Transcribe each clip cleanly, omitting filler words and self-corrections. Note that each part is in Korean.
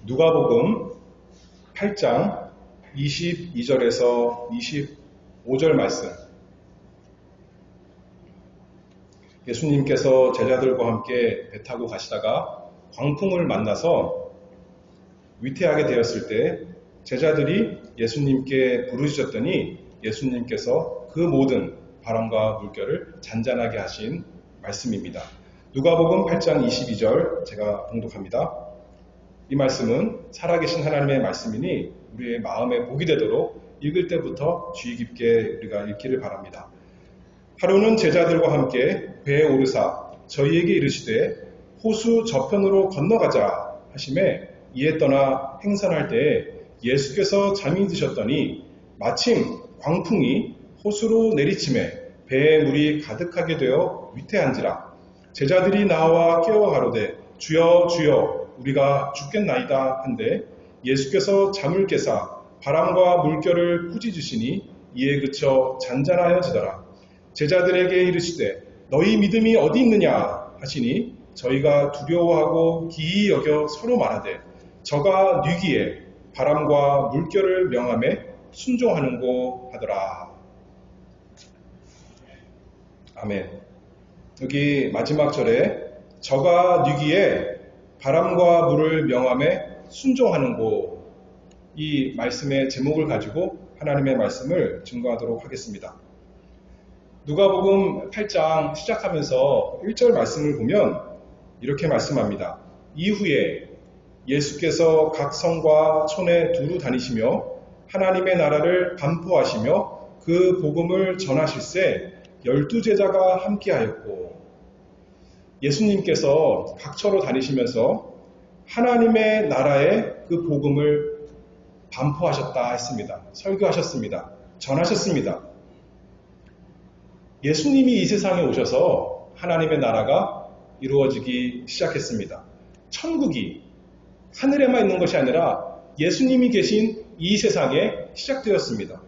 누가복음 8장 22절에서 25절 말씀. 예수님께서 제자들과 함께 배 타고 가시다가 광풍을 만나서 위태하게 되었을 때 제자들이 예수님께 부르짖었더니 예수님께서 그 모든 바람과 물결을 잔잔하게 하신 말씀입니다. 누가복음 8장 22절 제가 봉독합니다. 이 말씀은 살아계신 하나님의 말씀이니 우리의 마음에 복이 되도록 읽을 때부터 주의 깊게 우리가 읽기를 바랍니다. 하루는 제자들과 함께 배에 오르사 저희에게 이르시되 호수 저편으로 건너가자 하시매 이에 떠나 행선할 때에 예수께서 잠이 드셨더니 마침 광풍이 호수로 내리침에 배에 물이 가득하게 되어 위태한지라. 제자들이 나와 깨워 가로되 주여 주여 우리가 죽겠나이다 한데 예수께서 잠을 깨사 바람과 물결을 꾸짖으시니 이에 그쳐 잔잔하여지더라. 제자들에게 이르시되 너희 믿음이 어디 있느냐 하시니 저희가 두려워하고 기이 여겨 서로 말하되 저가 뉘기에 바람과 물결을 명함에 순종하는고 하더라. 아멘. 여기 마지막 절에 저가 뉘기에 바람과 물을 명함에 순종하는고, 이 말씀의 제목을 가지고 하나님의 말씀을 증거하도록 하겠습니다. 누가복음 8장 시작하면서 1절 말씀을 보면 이렇게 말씀합니다. 이후에 예수께서 각 성과 촌에 두루 다니시며 하나님의 나라를 반포하시며 그 복음을 전하실세 12제자가 함께하였고, 예수님께서 각처로 다니시면서 하나님의 나라의 그 복음을 반포하셨다 했습니다. 설교하셨습니다. 전하셨습니다. 예수님이 이 세상에 오셔서 하나님의 나라가 이루어지기 시작했습니다. 천국이 하늘에만 있는 것이 아니라 예수님이 계신 이 세상에 시작되었습니다.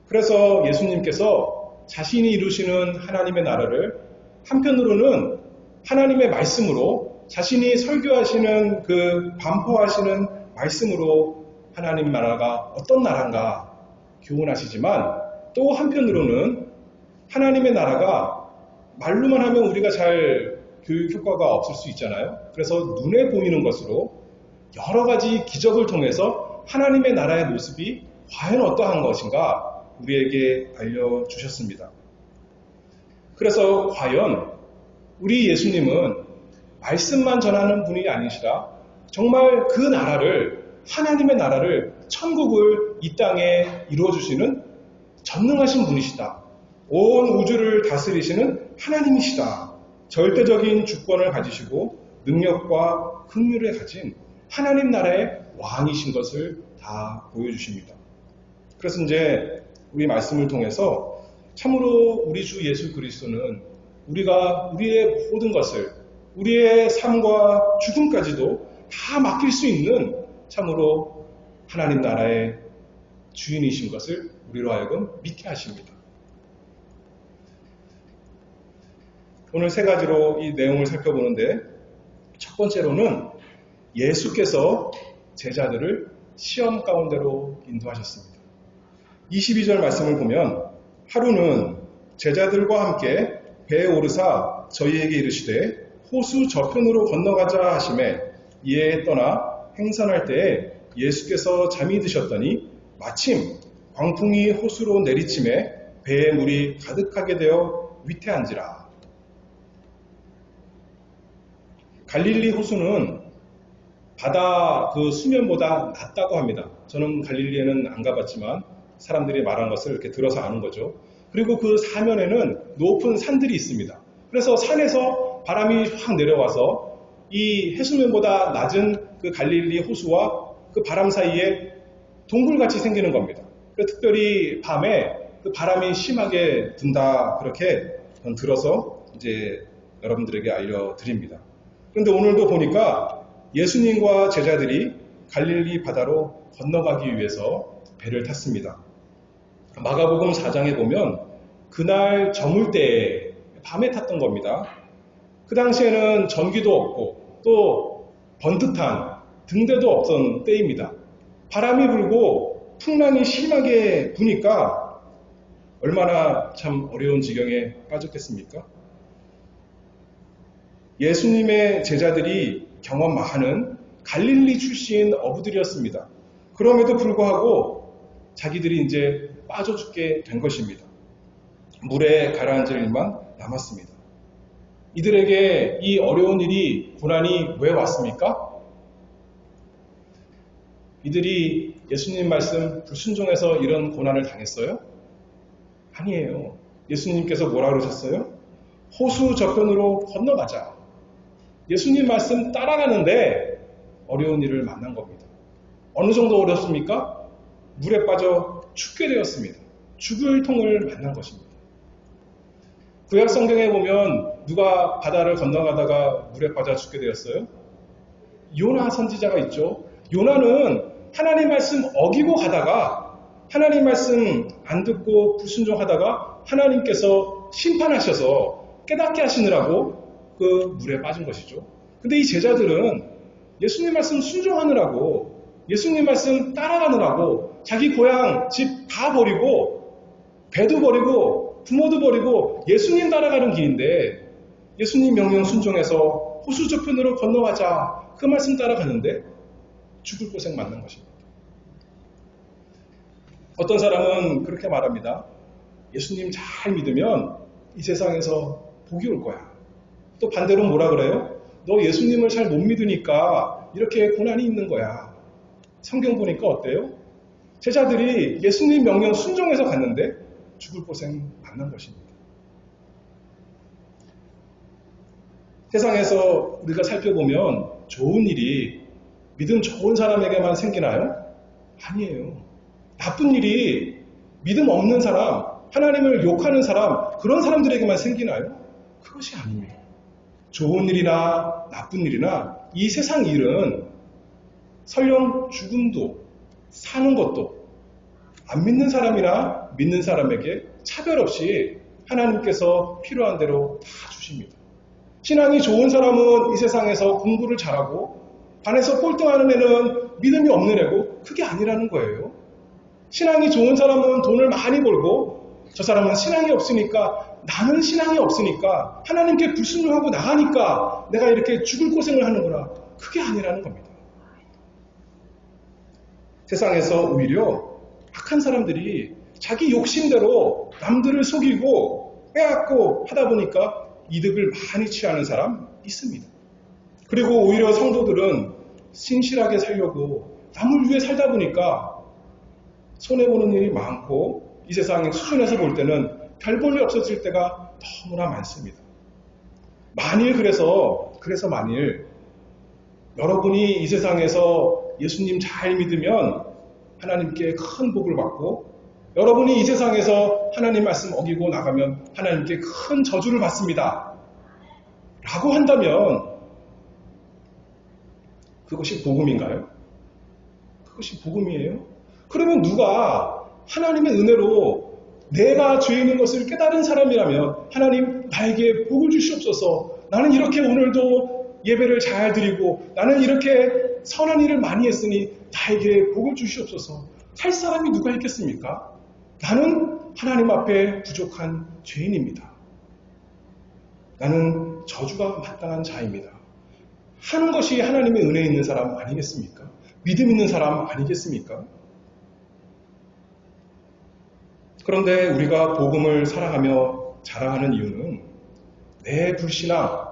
그래서 예수님께서 자신이 이루시는 하나님의 나라를 한편으로는 하나님의 말씀으로, 자신이 설교하시는 그 반포하시는 말씀으로 하나님 나라가 어떤 나라인가 교훈하시지만, 또 한편으로는 하나님의 나라가 말로만 하면 우리가 잘 교육 효과가 없을 수 있잖아요. 그래서 눈에 보이는 것으로 여러 가지 기적을 통해서 하나님의 나라의 모습이 과연 어떠한 것인가 우리에게 알려주셨습니다. 그래서 과연 우리 예수님은 말씀만 전하는 분이 아니시라 정말 그 나라를, 하나님의 나라를, 천국을 이 땅에 이루어주시는 전능하신 분이시다. 온 우주를 다스리시는 하나님이시다. 절대적인 주권을 가지시고 능력과 긍휼을 가진 하나님 나라의 왕이신 것을 다 보여주십니다. 그래서 이제 우리 말씀을 통해서 참으로 우리 주 예수 그리스도는 우리가 우리의 모든 것을, 우리의 삶과 죽음까지도 다 맡길 수 있는 참으로 하나님 나라의 주인이신 것을 우리로 하여금 믿게 하십니다. 오늘 세 가지로 이 내용을 살펴보는데, 첫 번째로는 예수께서 제자들을 시험 가운데로 인도하셨습니다. 22절 말씀을 보면 하루는 제자들과 함께 배에 오르사 저희에게 이르시되 호수 저편으로 건너가자 하시매 이에 떠나 행선할 때에 예수께서 잠이 드셨더니 마침 광풍이 호수로 내리침에 배에 물이 가득하게 되어 위태한지라. 갈릴리 호수는 바다 그 수면보다 낮다고 합니다. 저는 갈릴리에는 안 가봤지만 사람들이 말한 것을 이렇게 들어서 아는 거죠. 그리고 그 사면에는 높은 산들이 있습니다. 그래서 산에서 바람이 확 내려와서 이 해수면보다 낮은 그 갈릴리 호수와 그 바람 사이에 동굴같이 생기는 겁니다. 특별히 밤에 그 바람이 심하게 분다, 그렇게 들어서 이제 여러분들에게 알려드립니다. 그런데 오늘도 보니까 예수님과 제자들이 갈릴리 바다로 건너가기 위해서 배를 탔습니다. 마가복음 4장에 보면 그날 저물 때에 밤에 탔던 겁니다. 그 당시에는 전기도 없고 또 번듯한 등대도 없던 때입니다. 바람이 불고 풍랑이 심하게 부니까 얼마나 참 어려운 지경에 빠졌겠습니까? 예수님의 제자들이 경험 많은 갈릴리 출신 어부들이었습니다. 그럼에도 불구하고 자기들이 이제 빠져 죽게 된 것입니다. 물에 가라앉을 일만 남았습니다. 이들에게 이 어려운 일이, 고난이 왜 왔습니까? 이들이 예수님 말씀 불순종해서 이런 고난을 당했어요? 아니에요. 예수님께서 뭐라 그러셨어요? 호수 저편으로 건너가자. 예수님 말씀 따라가는데 어려운 일을 만난 겁니다. 어느 정도 어렵습니까? 물에 빠져 죽게 되었습니다. 죽을 통을 만난 것입니다. 구약 성경에 보면 누가 바다를 건너가다가 물에 빠져 죽게 되었어요? 요나 선지자가 있죠. 요나는 하나님 말씀 어기고 가다가 하나님 말씀 안 듣고 불순종하다가 하나님께서 심판하셔서 깨닫게 하시느라고 그 물에 빠진 것이죠. 근데 이 제자들은 예수님 말씀 순종하느라고, 예수님 말씀 따라가느라고 자기 고향 집 다 버리고 배도 버리고 부모도 버리고 예수님 따라가는 길인데 예수님 명령 순종해서 호수 저편으로 건너가자 그 말씀 따라가는데 죽을 고생 만난 것입니다. 어떤 사람은 그렇게 말합니다. 예수님 잘 믿으면 이 세상에서 복이 올 거야. 또 반대로 뭐라 그래요? 너 예수님을 잘 못 믿으니까 이렇게 고난이 있는 거야. 성경 보니까 어때요? 제자들이 예수님 명령 순종해서 갔는데 죽을 고생 만난 것입니다. 세상에서 우리가 살펴보면 좋은 일이 믿음 좋은 사람에게만 생기나요? 아니에요. 나쁜 일이 믿음 없는 사람, 하나님을 욕하는 사람, 그런 사람들에게만 생기나요? 그것이 아닙니다. 좋은 일이나 나쁜 일이나 이 세상 일은 설령 죽음도 사는 것도 안 믿는 사람이나 믿는 사람에게 차별 없이 하나님께서 필요한 대로 다 주십니다. 신앙이 좋은 사람은 이 세상에서 공부를 잘하고 반에서 꼴등하는 애는 믿음이 없는 애고 그게 아니라는 거예요. 신앙이 좋은 사람은 돈을 많이 벌고 저 사람은 신앙이 없으니까 나는 신앙이 없으니까 하나님께 불순종하고 나가니까 내가 이렇게 죽을 고생을 하는구나. 그게 아니라는 겁니다. 세상에서 오히려 악한 사람들이 자기 욕심대로 남들을 속이고 빼앗고 하다 보니까 이득을 많이 취하는 사람 있습니다. 그리고 오히려 성도들은 신실하게 살려고 남을 위해 살다 보니까 손해보는 일이 많고 이 세상의 수준에서 볼 때는 별 볼 일 없었을 때가 너무나 많습니다. 만일 여러분이 이 세상에서 예수님 잘 믿으면 하나님께 큰 복을 받고 여러분이 이 세상에서 하나님 말씀 어기고 나가면 하나님께 큰 저주를 받습니다. 라고 한다면 그것이 복음인가요? 그것이 복음이에요? 그러면 누가 하나님의 은혜로 내가 죄인인 것을 깨달은 사람이라면 하나님 나에게 복을 주시옵소서. 나는 이렇게 오늘도 예배를 잘 드리고 나는 이렇게 선한 일을 많이 했으니 나에게 복을 주시옵소서. 할 사람이 누가 있겠습니까? 나는 하나님 앞에 부족한 죄인입니다. 나는 저주가 마땅한 자입니다. 하는 것이 하나님의 은혜 있는 사람 아니겠습니까? 믿음 있는 사람 아니겠습니까? 그런데 우리가 복음을 사랑하며 자랑하는 이유는 내 불신앙,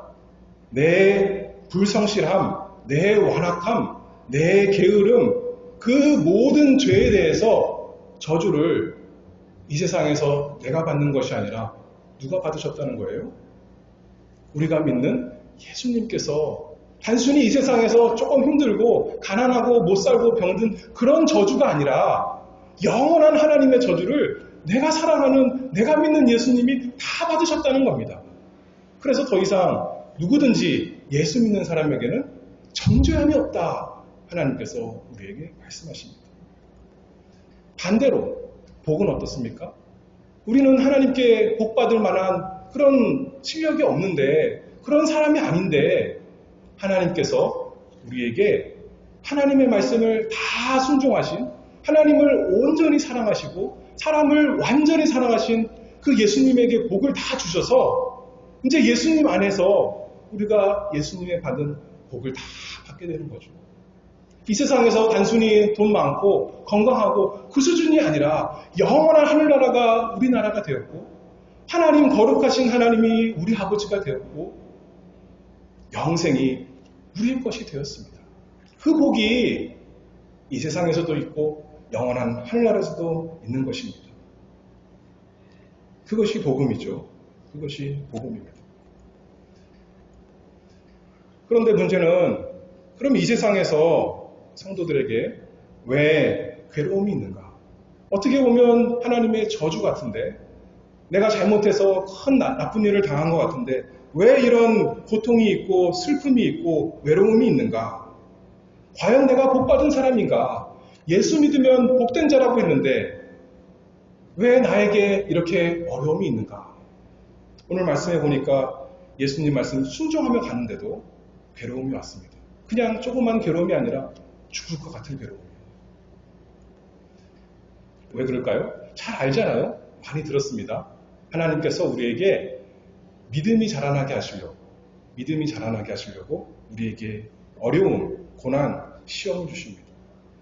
내 불성실함, 내 완악함, 내 게으름, 그 모든 죄에 대해서 저주를 이 세상에서 내가 받는 것이 아니라 누가 받으셨다는 거예요? 우리가 믿는 예수님께서 단순히 이 세상에서 조금 힘들고 가난하고 못 살고 병든 그런 저주가 아니라 영원한 하나님의 저주를 내가 사랑하는 내가 믿는 예수님이 다 받으셨다는 겁니다. 그래서 더 이상 누구든지 예수 믿는 사람에게는 정죄함이 없다. 하나님께서 우리에게 말씀하십니다. 반대로 복은 어떻습니까? 우리는 하나님께 복 받을 만한 그런 실력이 없는데 그런 사람이 아닌데 하나님께서 우리에게 하나님의 말씀을 다 순종하신, 하나님을 온전히 사랑하시고 사람을 완전히 사랑하신 그 예수님에게 복을 다 주셔서 이제 예수님 안에서 우리가 예수님의 받은 복을 다 받게 되는 거죠. 이 세상에서 단순히 돈 많고 건강하고 그 수준이 아니라 영원한 하늘나라가 우리나라가 되었고, 하나님 거룩하신 하나님이 우리 아버지가 되었고, 영생이 우리의 것이 되었습니다. 그 복이 이 세상에서도 있고 영원한 하늘나라에서도 있는 것입니다. 그것이 복음이죠. 그것이 복음입니다. 그런데 문제는, 그럼 이 세상에서 성도들에게 왜 괴로움이 있는가? 어떻게 보면 하나님의 저주 같은데, 내가 잘못해서 큰 나쁜 일을 당한 것 같은데 왜 이런 고통이 있고 슬픔이 있고 외로움이 있는가? 과연 내가 복받은 사람인가? 예수 믿으면 복된 자라고 했는데 왜 나에게 이렇게 어려움이 있는가? 오늘 말씀해 보니까 예수님 말씀 순종하며 가는데도 괴로움이 왔습니다. 그냥 조그만 괴로움이 아니라 죽을 것 같은 괴로움이에요. 왜 그럴까요? 잘 알잖아요. 많이 들었습니다. 하나님께서 우리에게 믿음이 자라나게 하시려고 우리에게 어려움, 고난, 시험을 주십니다.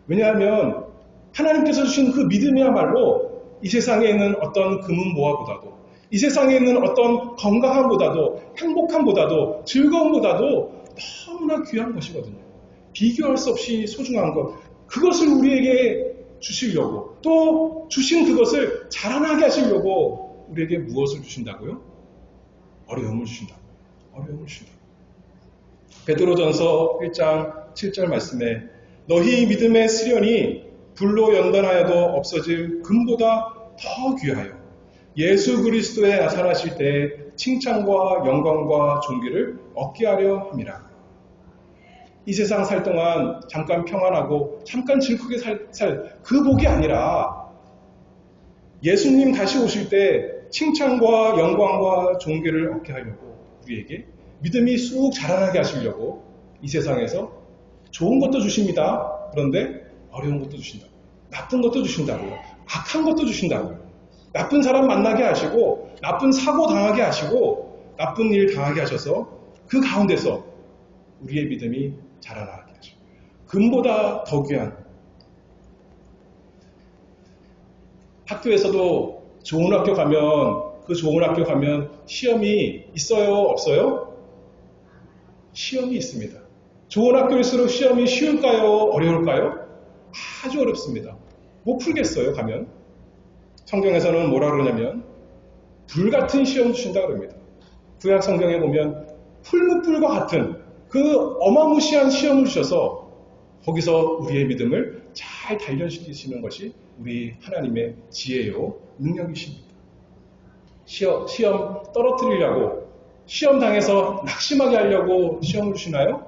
왜냐하면 하나님께서 주신 그 믿음이야말로 이 세상에 있는 어떤 금은보화보다도, 이 세상에 있는 어떤 건강함보다도, 행복함보다도, 즐거움보다도 너무나 귀한 것이거든요. 비교할 수 없이 소중한 것, 그것을 우리에게 주시려고, 또 주신 그것을 자라나게 하시려고 우리에게 무엇을 주신다고요? 어려움을 주신다고요. 어려움을 주신다고요. 베드로전서 1장 7절 말씀에 너희 믿음의 시련이 불로 연단하여도 없어질 금보다 더 귀하여 예수 그리스도에 나타나실 때 칭찬과 영광과 존귀를 얻게 하려 함이라. 이 세상 살 동안 잠깐 평안하고 잠깐 즐겁게 살 그 복이 아니라 예수님 다시 오실 때 칭찬과 영광과 존귀를 얻게 하려고 우리에게 믿음이 쑥 자라나게 하시려고 이 세상에서 좋은 것도 주십니다. 그런데 어려운 것도 주신다고요. 나쁜 것도 주신다고요. 악한 것도 주신다고요. 나쁜 사람 만나게 하시고 나쁜 사고 당하게 하시고 나쁜 일 당하게 하셔서 그 가운데서 우리의 믿음이 자라나게 하시고 금보다 더 귀한, 학교에서도 좋은 학교 가면, 그 좋은 학교 가면 시험이 있어요? 없어요? 시험이 있습니다. 좋은 학교일수록 시험이 쉬울까요? 어려울까요? 아주 어렵습니다. 못 풀겠어요, 가면. 성경에서는 뭐라 그러냐면 불같은 시험 주신다 그럽니다. 구약 성경에 보면 풀무불과 같은 그 어마무시한 시험을 주셔서 거기서 우리의 믿음을 잘 단련시키시는 것이 우리 하나님의 지혜요 능력이십니다. 시험 떨어뜨리려고, 시험 당해서 낙심하게 하려고 시험을 주시나요?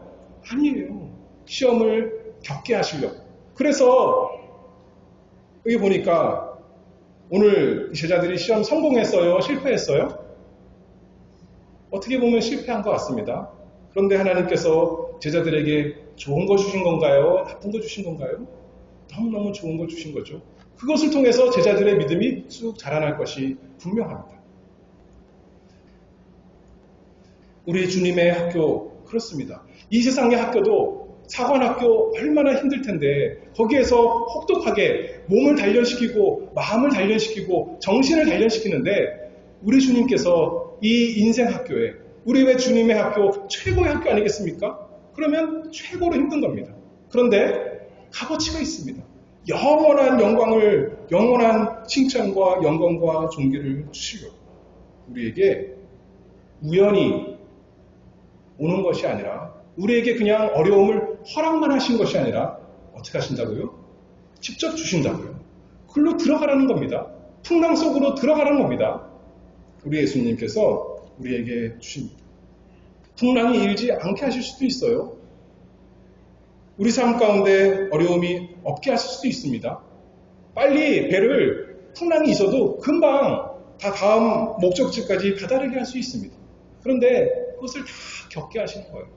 아니에요. 시험을 겪게 하시려고. 그래서 여기 보니까 오늘 제자들이 시험 성공했어요? 실패했어요? 어떻게 보면 실패한 것 같습니다. 그런데 하나님께서 제자들에게 좋은 거 주신 건가요? 나쁜 거 주신 건가요? 너무너무 좋은 거 주신 거죠. 그것을 통해서 제자들의 믿음이 쑥 자라날 것이 분명합니다. 우리 주님의 학교, 그렇습니다. 이 세상의 학교도 사관학교 얼마나 힘들 텐데 거기에서 혹독하게 몸을 단련시키고 마음을 단련시키고 정신을 단련시키는데 우리 주님께서 이 인생 학교에, 우리 왜 주님의 학교 최고의 학교 아니겠습니까? 그러면 최고로 힘든 겁니다. 그런데 값어치가 있습니다. 영원한 영광을, 영원한 칭찬과 영광과 존귀를 주시려고 우리에게 우연히 오는 것이 아니라, 우리에게 그냥 어려움을 허락만 하신 것이 아니라 어떻게 하신다고요? 직접 주신다고요. 글로 들어가라는 겁니다. 풍랑 속으로 들어가라는 겁니다. 우리 예수님께서 우리에게 주십니다. 풍랑이 일지 않게 하실 수도 있어요. 우리 삶 가운데 어려움이 없게 하실 수도 있습니다. 빨리 배를, 풍랑이 있어도 금방 다 다음 목적지까지 다다르게 할 수 있습니다. 그런데 그것을 다 겪게 하시는 거예요.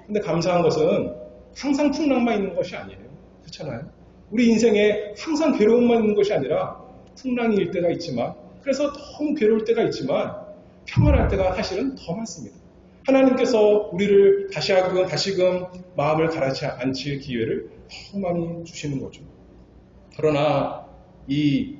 근데 감사한 것은 항상 풍랑만 있는 것이 아니에요. 그렇잖아요. 우리 인생에 항상 괴로움만 있는 것이 아니라 풍랑일 때가 있지만, 그래서 너무 괴로울 때가 있지만 평안할 때가 사실은 더 많습니다. 하나님께서 우리를 다시금 마음을 가라앉힐 기회를 너무 많이 주시는 거죠. 그러나 이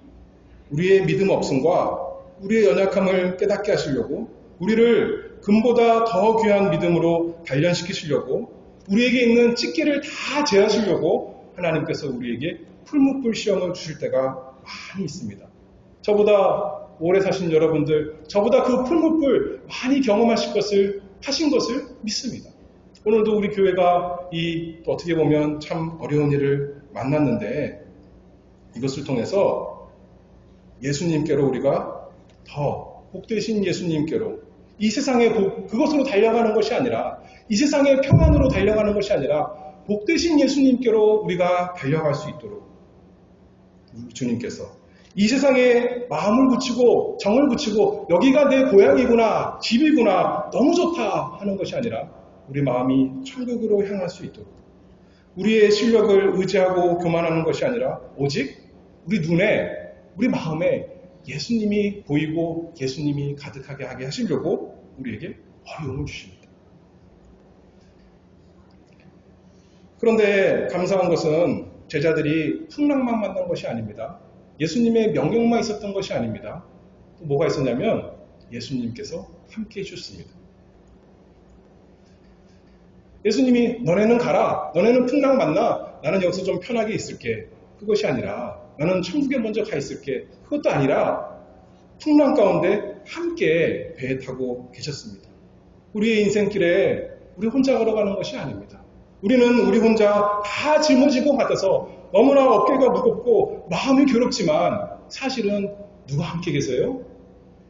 우리의 믿음 없음과 우리의 연약함을 깨닫게 하시려고, 우리를 금보다 더 귀한 믿음으로 단련시키시려고, 우리에게 있는 찢기를 다 제하시려고 하나님께서 우리에게 풀무불 시험을 주실 때가 많이 있습니다. 저보다 오래 사신 여러분들, 저보다 그 풀무불 많이 하신 것을 믿습니다. 오늘도 우리 교회가 어떻게 보면 참 어려운 일을 만났는데, 이것을 통해서 예수님께로 우리가 더 복되신 예수님께로, 이 세상의 그것으로 달려가는 것이 아니라, 이 세상의 평안으로 달려가는 것이 아니라 복되신 예수님께로 우리가 달려갈 수 있도록 주님께서 이 세상에 마음을 붙이고 정을 붙이고 여기가 내 고향이구나, 집이구나, 너무 좋다 하는 것이 아니라 우리 마음이 천국으로 향할 수 있도록, 우리의 실력을 의지하고 교만하는 것이 아니라 오직 우리 눈에, 우리 마음에 예수님이 보이고 예수님이 가득하게 하게 하시려고 우리에게 어려움을 주십니다. 그런데 감사한 것은 제자들이 풍랑만 만난 것이 아닙니다. 예수님의 명령만 있었던 것이 아닙니다. 또 뭐가 있었냐면 예수님께서 함께 해주셨습니다. 예수님이 너네는 가라, 너네는 풍랑 만나, 나는 여기서 좀 편하게 있을게, 그것이 아니라 나는 천국에 먼저 가 있을게, 그것도 아니라 풍랑 가운데 함께 배에 타고 계셨습니다. 우리의 인생길에 우리 혼자 걸어가는 것이 아닙니다. 우리는 우리 혼자 다 짊어지고 같아서 너무나 어깨가 무겁고 마음이 괴롭지만 사실은 누가 함께 계세요?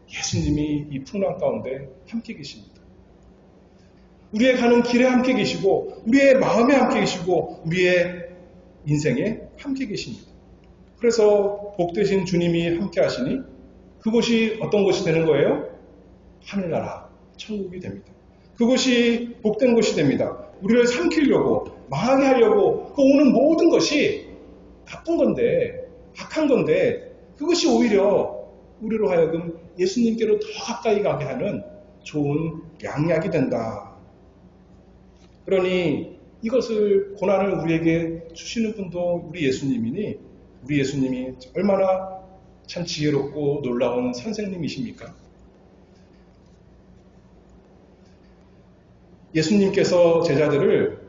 예수님이 이 풍랑 가운데 함께 계십니다. 우리의 가는 길에 함께 계시고, 우리의 마음에 함께 계시고, 우리의 인생에 함께 계십니다. 그래서 복되신 주님이 함께 하시니 그곳이 어떤 곳이 되는 거예요? 하늘나라, 천국이 됩니다. 그곳이 복된 곳이 됩니다. 우리를 삼키려고, 망하게 하려고 그 오는 모든 것이 나쁜 건데, 악한 건데, 그것이 오히려 우리로 하여금 예수님께로 더 가까이 가게 하는 좋은 양약이 된다. 그러니 이것을, 고난을 우리에게 주시는 분도 우리 예수님이니, 우리 예수님이 얼마나 참 지혜롭고 놀라운 선생님이십니까? 예수님께서 제자들을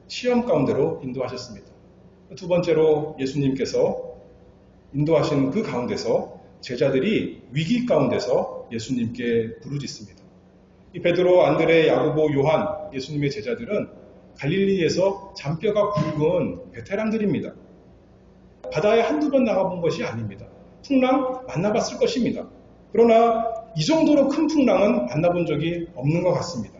시험 가운데로 인도하셨습니다. 두 번째로 예수님께서 인도하신 그 가운데서 제자들이 위기 가운데서 예수님께 부르짖습니다. 이 베드로, 안드레, 야고보, 요한, 예수님의 제자들은 갈릴리에서 잔뼈가 굵은 베테랑들입니다. 바다에 한두 번 나가본 것이 아닙니다. 풍랑 만나봤을 것입니다. 그러나 이 정도로 큰 풍랑은 만나본 적이 없는 것 같습니다.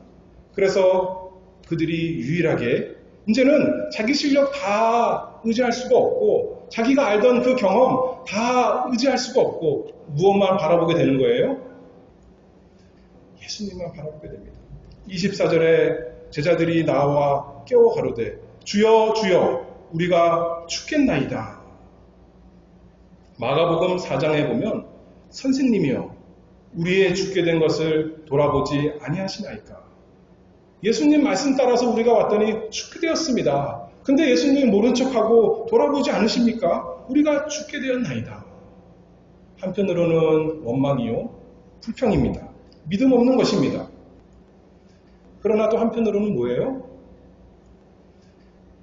그래서 그들이 유일하게 이제는 자기 실력 다 의지할 수가 없고, 자기가 알던 그 경험 다 의지할 수가 없고, 무엇만 바라보게 되는 거예요? 예수님만 바라보게 됩니다. 24절에 제자들이 나와 깨워 가로되 주여 주여 우리가 죽겠나이다. 마가복음 4장에 보면 선생님이여 우리의 죽게 된 것을 돌아보지 아니하시나이까. 예수님 말씀 따라서 우리가 왔더니 죽게 되었습니다. 근데 예수님 모른 척하고 돌아보지 않으십니까? 우리가 죽게 되었나이다. 한편으로는 원망이요 불평입니다. 믿음 없는 것입니다. 그러나 또 한편으로는 뭐예요?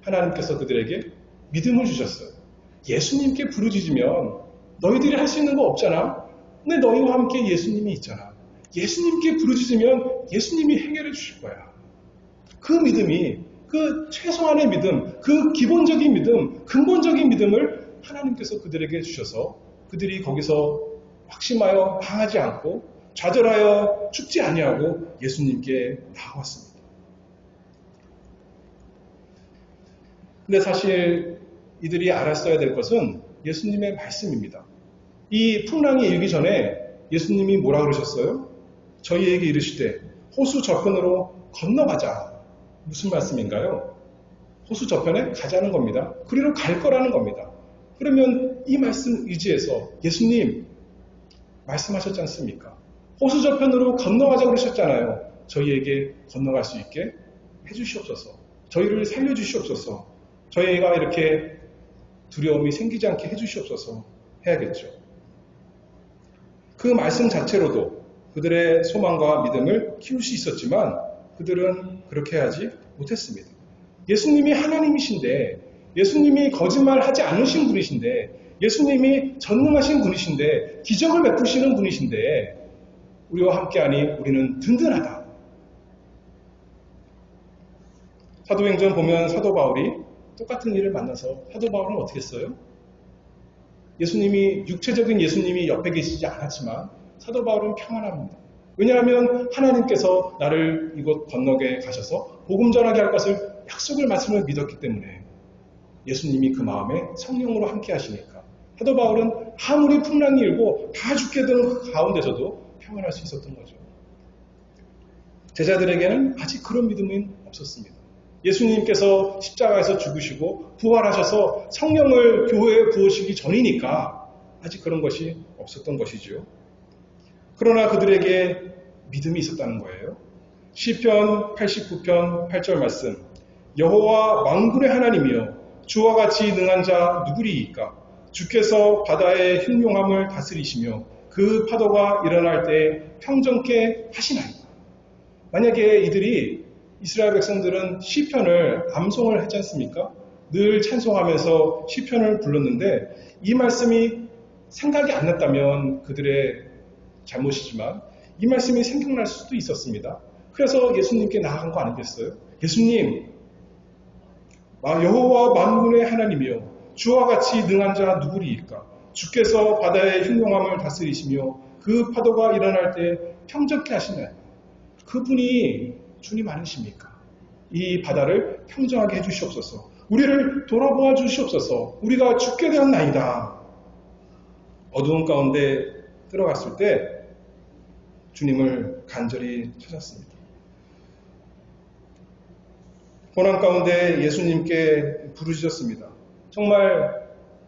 하나님께서 그들에게 믿음을 주셨어요. 예수님께 부르짖으면 너희들이 할 수 있는 거 없잖아. 근데 너희와 함께 예수님이 있잖아. 예수님께 부르짖으면 예수님이 해결해 주실 거야. 그 믿음이, 그 최소한의 믿음, 그 기본적인 믿음, 근본적인 믿음을 하나님께서 그들에게 주셔서 그들이 거기서 확심하여 망하지 않고 좌절하여 죽지 아니하고 예수님께 나아왔습니다. 근데 사실 이들이 알았어야 될 것은 예수님의 말씀입니다. 이 풍랑이 일기 전에 예수님이 뭐라 그러셨어요? 저희에게 이르시되 호수 저편으로 건너가자. 무슨 말씀인가요? 호수 저편에 가자는 겁니다. 그리로 갈 거라는 겁니다. 그러면 이 말씀 의지해서 예수님 말씀하셨지 않습니까? 호수 저편으로 건너가자 그러셨잖아요. 저희에게 건너갈 수 있게 해주시옵소서. 저희를 살려주시옵소서. 저희가 이렇게 두려움이 생기지 않게 해주시옵소서 해야겠죠. 그 말씀 자체로도 그들의 소망과 믿음을 키울 수 있었지만 그들은 그렇게 하지 못했습니다. 예수님이 하나님이신데, 예수님이 거짓말하지 않으신 분이신데, 예수님이 전능하신 분이신데, 기적을 베푸시는 분이신데 우리와 함께하니 우리는 든든하다. 사도행전 보면 사도 바울이 똑같은 일을 만나서 사도 바울은 어떻게 했어요? 예수님이, 육체적인 예수님이 옆에 계시지 않았지만 사도 바울은 평안합니다. 왜냐하면 하나님께서 나를 이곳 건너게 가셔서 복음 전하게 할 것을 약속을 말씀을 믿었기 때문에 예수님이 그 마음에 성령으로 함께 하시니까 사도 바울은 아무리 풍랑이 일고 다 죽게 되는 그 가운데서도 평안할 수 있었던 거죠. 제자들에게는 아직 그런 믿음은 없었습니다. 예수님께서 십자가에서 죽으시고 부활하셔서 성령을 교회에 부으시기 전이니까 아직 그런 것이 없었던 것이죠. 그러나 그들에게 믿음이 있었다는 거예요. 시편 89편 8절 말씀, 여호와 만군의 하나님이여 주와 같이 능한 자 누구리이까? 주께서 바다의 흉용함을 다스리시며 그 파도가 일어날 때 평정케 하시나이다. 만약에 이들이, 이스라엘 백성들은 시편을 암송을 했지 않습니까? 늘 찬송하면서 시편을 불렀는데 이 말씀이 생각이 안 났다면 그들의 잘못이지만 이 말씀이 생각날 수도 있었습니다. 그래서 예수님께 나아간 거 아니겠어요? 예수님, 여호와 만군의 하나님이여 주와 같이 능한 자 누구리이까? 주께서 바다의 흉용함을 다스리시며 그 파도가 일어날 때 평정케 하시나요? 그분이 주님 아니십니까? 이 바다를 평정하게 해주시옵소서. 우리를 돌아보아 주시옵소서. 우리가 죽게 되었나이다. 어두운 가운데 들어갔을 때 주님을 간절히 찾았습니다. 고난 가운데 예수님께 부르짖었습니다. 정말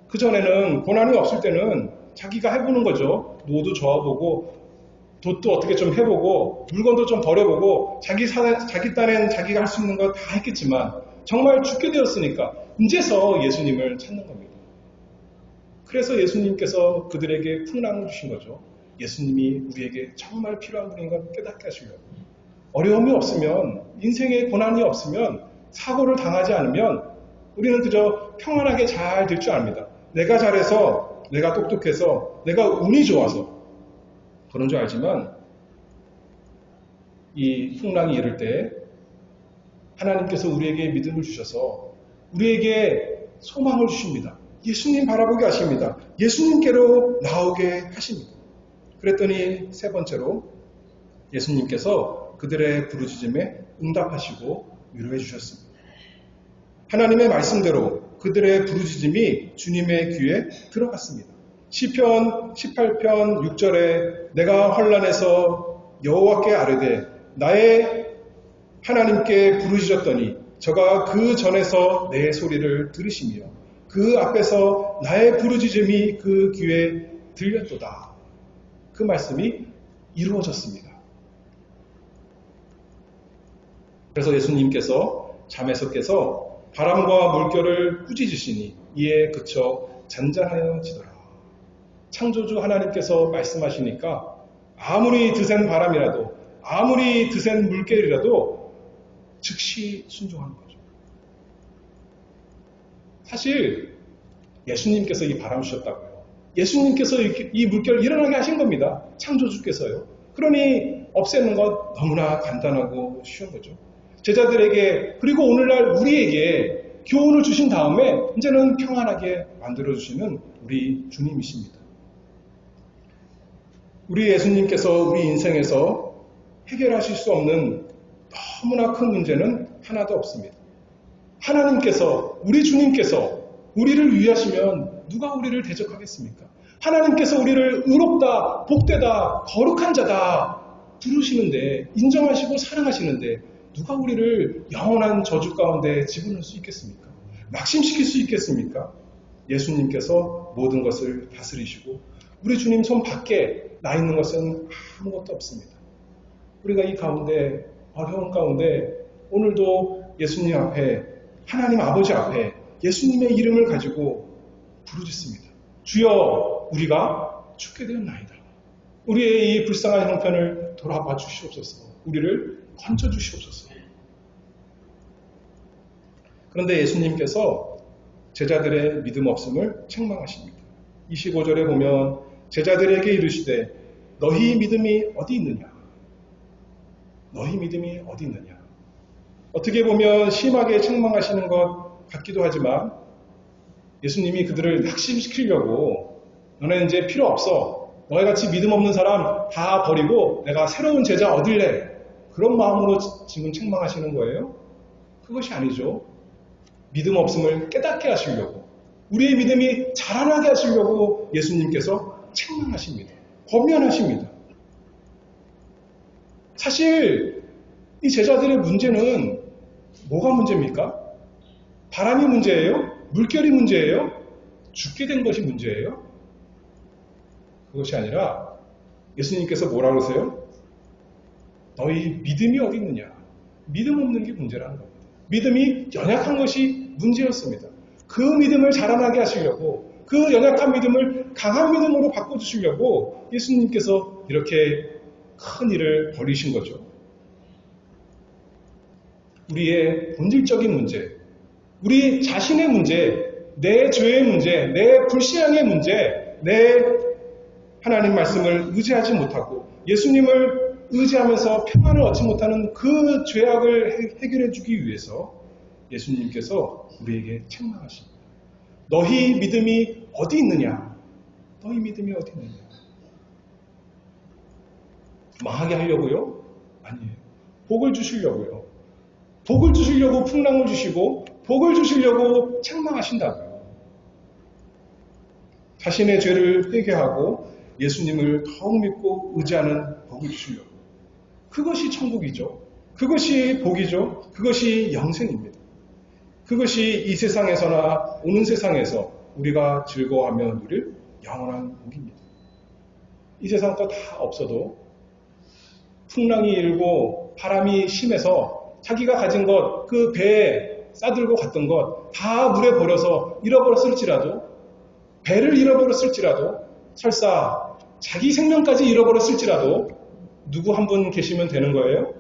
그전에는 고난이 없을 때는 자기가 해보는 거죠. 노도 저어보고 돛도 어떻게 좀 해보고 물건도 좀 버려보고 자기 딴엔 자기가 할 수 있는 거 다 했겠지만 정말 죽게 되었으니까 이제서 예수님을 찾는 겁니다. 그래서 예수님께서 그들에게 풍랑을 주신 거죠. 예수님이 우리에게 정말 필요한 분인 걸 깨닫게 하시려고. 어려움이 없으면, 인생에 고난이 없으면, 사고를 당하지 않으면 우리는 그저 평안하게 잘 될 줄 압니다. 내가 잘해서, 내가 똑똑해서, 내가 운이 좋아서 그런 줄 알지만 이 풍랑이 이를 때 하나님께서 우리에게 믿음을 주셔서 우리에게 소망을 주십니다. 예수님 바라보게 하십니다. 예수님께로 나오게 하십니다. 그랬더니 세 번째로 예수님께서 그들의 부르짖음에 응답하시고 위로해 주셨습니다. 하나님의 말씀대로 그들의 부르짖음이 주님의 귀에 들어갔습니다. 시편 18편 6절에 내가 환난에서 여호와께 아뢰되 나의 하나님께 부르짖었더니 저가 그 전에서 내 소리를 들으시며 그 앞에서 나의 부르짖음이 그 귀에 들렸도다. 그 말씀이 이루어졌습니다. 그래서 예수님께서 잠에서 깨서 바람과 물결을 꾸짖으시니 이에 그쳐 잔잔하여지더라. 창조주 하나님께서 말씀하시니까 아무리 드센 바람이라도 아무리 드센 물결이라도 즉시 순종하는 거죠. 사실 예수님께서 이 바람 주셨다고요. 예수님께서 이 물결을 일어나게 하신 겁니다. 창조주께서요. 그러니 없애는 것 너무나 간단하고 쉬운 거죠. 제자들에게 그리고 오늘날 우리에게 교훈을 주신 다음에 이제는 평안하게 만들어주시는 우리 주님이십니다. 우리 예수님께서 우리 인생에서 해결하실 수 없는 너무나 큰 문제는 하나도 없습니다. 하나님께서, 우리 주님께서 우리를 위하시면 누가 우리를 대적하겠습니까? 하나님께서 우리를 의롭다, 복되다, 거룩한 자다 부르시는데, 인정하시고 사랑하시는데 누가 우리를 영원한 저주 가운데 집어넣을 수 있겠습니까? 낙심시킬 수 있겠습니까? 예수님께서 모든 것을 다스리시고 우리 주님 손 밖에 나 있는 것은 아무것도 없습니다. 우리가 이 가운데 어려운 가운데 오늘도 예수님 앞에 하나님 아버지 앞에 예수님의 이름을 가지고 부르짖습니다. 주여 우리가 죽게 되었나이다. 우리의 이 불쌍한 형편을 돌아봐 주시옵소서. 우리를 건져 주시옵소서. 그런데 예수님께서 제자들의 믿음 없음을 책망하십니다. 25절에 보면 제자들에게 이르시되 너희 믿음이 어디 있느냐? 너희 믿음이 어디 있느냐? 어떻게 보면 심하게 책망하시는 것 같기도 하지만 예수님이 그들을 낙심시키려고 너네 이제 필요 없어. 너희같이 믿음 없는 사람 다 버리고 내가 새로운 제자 얻을래. 그런 마음으로 지금 책망하시는 거예요? 그것이 아니죠. 믿음 없음을 깨닫게 하시려고 우리의 믿음이 자라나게 하시려고 예수님께서 책망하십니다. 권면하십니다. 사실 이 제자들의 문제는 뭐가 문제입니까? 바람이 문제예요? 물결이 문제예요? 죽게 된 것이 문제예요? 그것이 아니라 예수님께서 뭐라 그러세요? 너희 믿음이 어디 있느냐? 믿음 없는 게 문제라는 겁니다. 믿음이 연약한 것이 문제였습니다. 그 믿음을 자라나게 하시려고 그 연약한 믿음을 강한 믿음으로 바꿔주시려고 예수님께서 이렇게 큰 일을 벌이신 거죠. 우리의 본질적인 문제, 우리 자신의 문제, 내 죄의 문제, 내 불신앙의 문제, 내 하나님 말씀을 의지하지 못하고 예수님을 의지하면서 평안을 얻지 못하는 그 죄악을 해결해 주기 위해서 예수님께서 우리에게 책망하십니다. 너희 믿음이 어디 있느냐? 너희 믿음이 어디 있느냐? 망하게 하려고요? 아니에요. 복을 주시려고요. 복을 주시려고 풍랑을 주시고 복을 주시려고 책망하신다고요. 자신의 죄를 회개하고 예수님을 더욱 믿고 의지하는 복을 주시려고. 그것이 천국이죠. 그것이 복이죠. 그것이 영생입니다. 그것이 이 세상에서나 오는 세상에서 우리가 즐거워하며 누릴 영원한 복입니다. 이 세상 거 다 없어도 풍랑이 일고 바람이 심해서 자기가 가진 것, 그 배에 싸들고 갔던 것 다 물에 버려서 잃어버렸을지라도 배를 잃어버렸을지라도 설사 자기 생명까지 잃어버렸을지라도 누구 한 분 계시면 되는 거예요?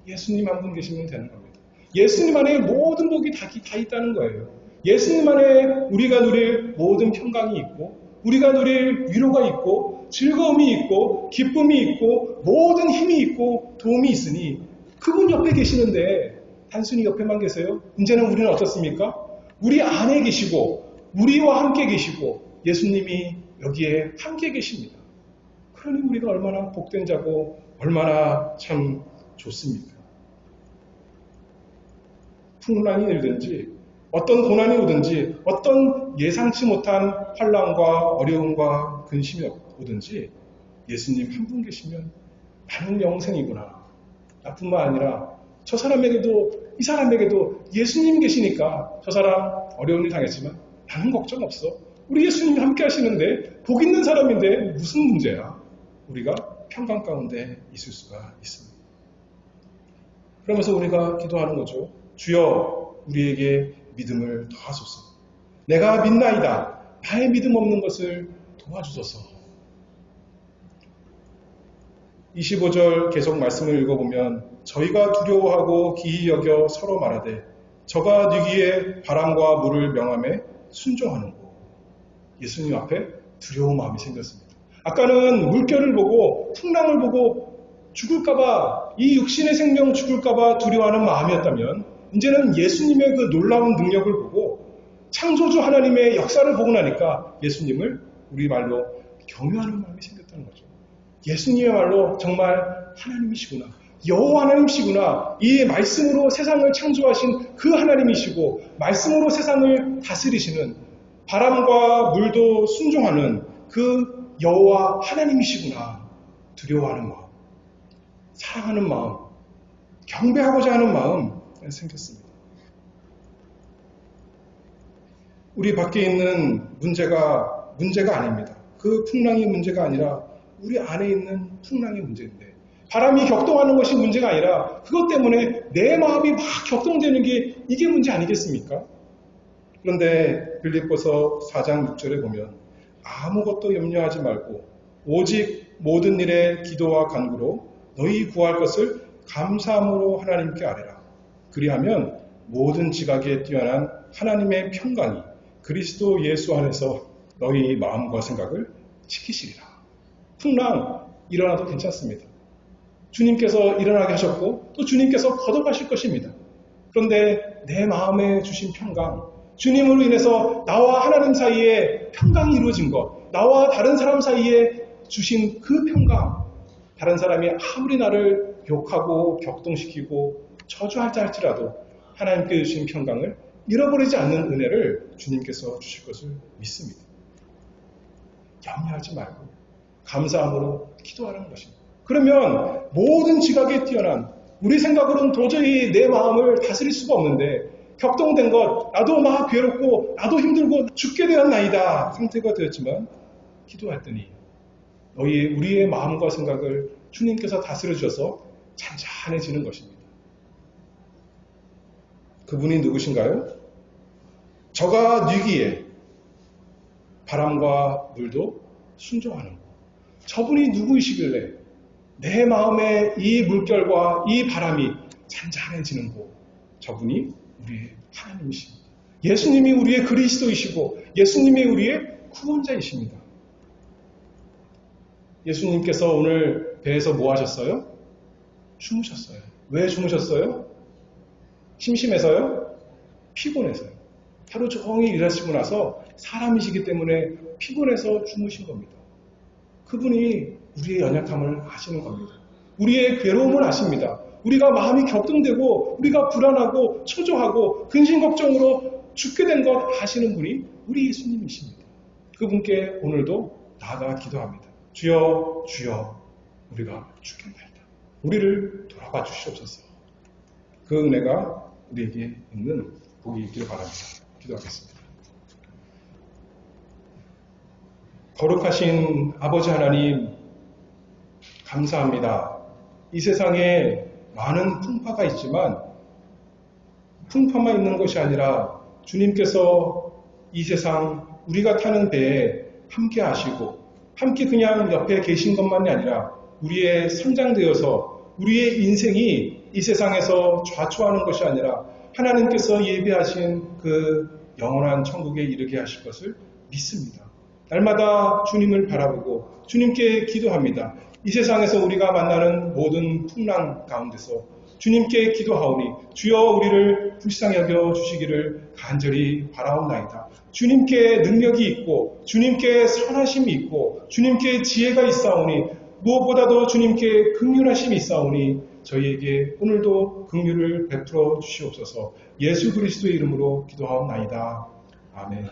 예수님 한 분 계시면 되는 겁니다. 예수님 안에 모든 복이 다 있다는 거예요. 예수님 안에 우리가 누릴 모든 평강이 있고 우리가 누릴 위로가 있고 즐거움이 있고 기쁨이 있고 모든 힘이 있고 도움이 있으니 그분 옆에 계시는데 단순히 옆에만 계세요? 이제는 우리는 어떻습니까? 우리 안에 계시고 우리와 함께 계시고 예수님이 여기에 함께 계십니다. 그러니 우리가 얼마나 복된 자고 얼마나 참 좋습니까? 풍랑이 일든지 어떤 고난이 오든지 어떤 예상치 못한 환난과 어려움과 근심이 오든지 예수님 한 분 계시면 나는 영생이구나. 나뿐만 아니라 저 사람에게도 이 사람에게도 예수님 계시니까 저 사람 어려운 일 당했지만 나는 걱정 없어. 우리 예수님이 함께 하시는데 복 있는 사람인데 무슨 문제야? 우리가 평강 가운데 있을 수가 있습니다. 그러면서 우리가 기도하는 거죠. 주여 우리에게 믿음을 더하소서. 내가 믿나이다. 나의 믿음 없는 것을 도와주소서. 25절 계속 말씀을 읽어보면 저희가 두려워하고 기이 여겨 서로 말하되 저가 뉘기에 바람과 물을 명함에 순종하는고. 예수님 앞에 두려운 마음이 생겼습니다. 아까는 물결을 보고 풍랑을 보고 죽을까봐 이 육신의 생명 죽을까봐 두려워하는 마음이었다면 이제는 예수님의 그 놀라운 능력을 보고 창조주 하나님의 역사를 보고 나니까 예수님을 우리말로 경외하는 마음이 생겼다는 거죠. 예수님의 말로 정말 하나님이시구나. 여호와 하나님이시구나. 이 말씀으로 세상을 창조하신 그 하나님이시고 말씀으로 세상을 다스리시는 바람과 물도 순종하는 그 여호와 하나님이시구나. 두려워하는 마음, 사랑하는 마음, 경배하고자 하는 마음 생겼습니다. 우리 밖에 있는 문제가 아닙니다. 그 풍랑이 문제가 아니라 우리 안에 있는 풍랑이 문제인데, 바람이 격동하는 것이 문제가 아니라 그것 때문에 내 마음이 막 격동되는 게 이게 문제 아니겠습니까? 그런데 빌립보서 4장 6절에 보면 아무것도 염려하지 말고 오직 모든 일에 기도와 간구로 너희 구할 것을 감사함으로 하나님께 아뢰라. 그리하면 모든 지각에 뛰어난 하나님의 평강이 그리스도 예수 안에서 너희 마음과 생각을 지키시리라. 풍랑 일어나도 괜찮습니다. 주님께서 일어나게 하셨고 또 주님께서 걷어가실 것입니다. 그런데 내 마음에 주신 평강, 주님으로 인해서 나와 하나님 사이에 평강이 이루어진 것, 나와 다른 사람 사이에 주신 그 평강, 다른 사람이 아무리 나를 욕하고 격동시키고 저주할지 할지라도 하나님께 주신 평강을 잃어버리지 않는 은혜를 주님께서 주실 것을 믿습니다. 염려하지 말고 감사함으로 기도하는 것입니다. 그러면 모든 지각에 뛰어난, 우리 생각으로는 도저히 내 마음을 다스릴 수가 없는데 격동된 것, 나도 막 괴롭고 나도 힘들고 죽게 되었나이다 상태가 되었지만 기도했더니 우리의 마음과 생각을 주님께서 다스려 주셔서 잔잔해지는 것입니다. 그분이 누구신가요? 저가 뉘기에 바람과 물도 순종하는 것. 저분이 누구이시길래 내 마음에 이 물결과 이 바람이 잔잔해지는 것. 저분이 우리의 하나님이십니다. 예수님이 우리의 그리스도이시고 예수님이 우리의 구원자이십니다. 예수님께서 오늘 배에서 뭐 하셨어요? 주무셨어요. 왜 주무셨어요? 심심해서요? 피곤해서요. 하루 종일 일하시고 나서 사람이시기 때문에 피곤해서 주무신 겁니다. 그분이 우리의 연약함을 아시는 겁니다. 우리의 괴로움을 아십니다. 우리가 마음이 격동되고 우리가 불안하고 초조하고 근심걱정으로 죽게 된 것 아시는 분이 우리 예수님이십니다. 그분께 오늘도 나아가 기도합니다. 주여 주여 우리가 죽겠나이다. 우리를 돌아봐 주시옵소서. 그 은혜가 우리에게 있는 복이 있기를 바랍니다. 기도하겠습니다. 거룩하신 아버지 하나님 감사합니다. 이 세상에 많은 풍파가 있지만 풍파만 있는 것이 아니라 주님께서 이 세상 우리가 타는 배에 함께 하시고 함께 그냥 옆에 계신 것만이 아니라 우리의 성장되어서 우리의 인생이 이 세상에서 좌초하는 것이 아니라 하나님께서 예비하신 그 영원한 천국에 이르게 하실 것을 믿습니다. 날마다 주님을 바라보고 주님께 기도합니다. 이 세상에서 우리가 만나는 모든 풍랑 가운데서 주님께 기도하오니 주여 우리를 불쌍히 여겨 주시기를 간절히 바라옵나이다. 주님께 능력이 있고 주님께 선하심이 있고 주님께 지혜가 있사오니 무엇보다도 주님께 긍휼하심이 있사오니 저희에게 오늘도 긍휼을 베풀어 주시옵소서. 예수 그리스도의 이름으로 기도하옵나이다. 아멘.